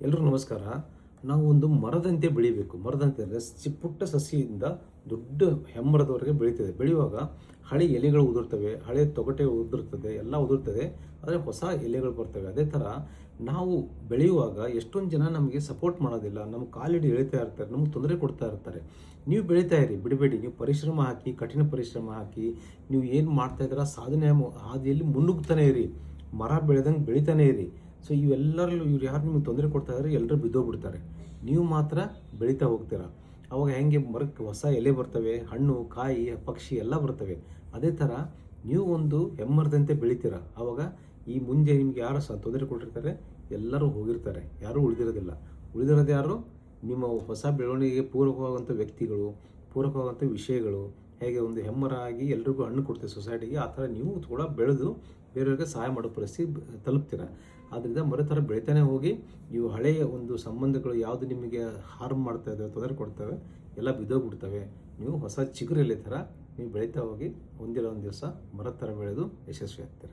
ಎಲ್ರಿಗೂ ನಮಸ್ಕಾರ. ನಾವು ಒಂದು ಮರದಂತೆ ಬೆಳಿಬೇಕು. ಮರದಂತೆ ಅಂದರೆ ಪುಟ್ಟ ಸಸಿಯಿಂದ ದೊಡ್ಡ ಹೆಮ್ಮರದವರೆಗೆ ಬೆಳೀತದೆ. ಬೆಳೆಯುವಾಗ ಹಳೆ ಎಲೆಗಳು ಉದುರ್ತವೆ, ಹಳೆ ತೊಗಟೆ ಉದುರ್ತದೆ, ಎಲ್ಲ ಉದುರ್ತದೆ, ಆದರೆ ಹೊಸ ಎಲೆಗಳು ಬರ್ತವೆ. ಅದೇ ಥರ ನಾವು ಬೆಳೆಯುವಾಗ ಎಷ್ಟೊಂದು ಜನ ನಮಗೆ ಸಪೋರ್ಟ್ ಮಾಡೋದಿಲ್ಲ, ನಮ್ಮ ಕಾಲಿಡಿ ಎಳಿತಾ ಇರ್ತಾರೆ, ನಮಗೆ ತೊಂದರೆ ಕೊಡ್ತಾ ಇರ್ತಾರೆ. ನೀವು ಬೆಳೀತಾ ಇರಿ, ಬಿಡಬೇಡಿ. ನೀವು ಪರಿಶ್ರಮ ಹಾಕಿ, ಕಠಿಣ ಪರಿಶ್ರಮ ಹಾಕಿ, ನೀವು ಏನು ಮಾಡ್ತಾ ಇದ್ದೀರಾ ಸಾಧನೆ ಹಾದಿಯಲ್ಲಿ ಮುನ್ನುಗ್ತಾನೆ ಇರಿ, ಮರ ಬೆಳೆದಂಗೆ ಬೆಳಿತಾನೆ ಇರಿ. ಸೊ ಇವೆಲ್ಲರಲ್ಲೂ ಇವ್ರು ಯಾರು ನಿಮಗೆ ತೊಂದರೆ ಕೊಡ್ತಾ ಇದ್ದಾರೆ ಎಲ್ಲರೂ ಬಿದ್ದೋಗ್ಬಿಡ್ತಾರೆ. ನೀವು ಮಾತ್ರ ಬೆಳೀತಾ ಹೋಗ್ತೀರಾ. ಅವಾಗ ಹೆಂಗೆ ಮರಕ್ಕೆ ಹೊಸ ಎಲೆ ಬರ್ತವೆ, ಹಣ್ಣು ಕಾಯಿ ಪಕ್ಷಿ ಎಲ್ಲ ಬರ್ತವೆ. ಅದೇ ಥರ ನೀವು ಒಂದು ಹೆಮ್ಮರದಂತೆ ಬೆಳಿತೀರ. ಆವಾಗ ಈ ಮುಂದೆ ನಿಮ್ಗೆ ಯಾರು ತೊಂದರೆ ಕೊಟ್ಟಿರ್ತಾರೆ ಎಲ್ಲರೂ ಹೋಗಿರ್ತಾರೆ, ಯಾರೂ ಉಳಿದಿರೋದಿಲ್ಲ. ಉಳಿದಿರೋದು ಯಾರು? ನಿಮ್ಮ ಹೊಸ ಬೆಳವಣಿಗೆಗೆ ಪೂರಕವಾಗುವಂಥ ವ್ಯಕ್ತಿಗಳು, ಪೂರಕವಾಗುವಂಥ ವಿಷಯಗಳು. ಹೇಗೆ ಒಂದು ಹೆಮ್ಮರ ಆಗಿ ಎಲ್ರಿಗೂ ಹಣ್ಣು ಕೊಡ್ತೀವಿ ಸೊಸೈಟಿಗೆ, ಆ ಥರ ನೀವು ಕೂಡ ಬೆಳೆದು ಬೇರೆಯವ್ರಿಗೆ ಸಹಾಯ ಮಾಡೋ ಪರಿಸ್ಥಿತಿ ತಲುಪ್ತೀರ. ಆದ್ದರಿಂದ ಮರ ಥರ ಬೆಳಿತಾನೆ ಹೋಗಿ. ನೀವು ಹಳೆಯ ಒಂದು ಸಂಬಂಧಗಳು ಯಾವುದು ನಿಮಗೆ ಹಾರ್ಮ್ ಮಾಡ್ತಾ ಇದ್ದಾವೆ, ತೊಂದರೆ ಕೊಡ್ತವೆ, ಎಲ್ಲ ಬಿದ್ದೋಗ್ಬಿಡ್ತವೆ. ನೀವು ಹೊಸ ಚಿಗುರೆಲೆ ಥರ ನೀವು ಬೆಳೀತಾ ಹೋಗಿ ಒಂದಿಲ್ಲ ಒಂದು ದಿವಸ ಮರದ ಥರ ಬೆಳೆದು ಯಶಸ್ವಿ ಆಗ್ತೀರ.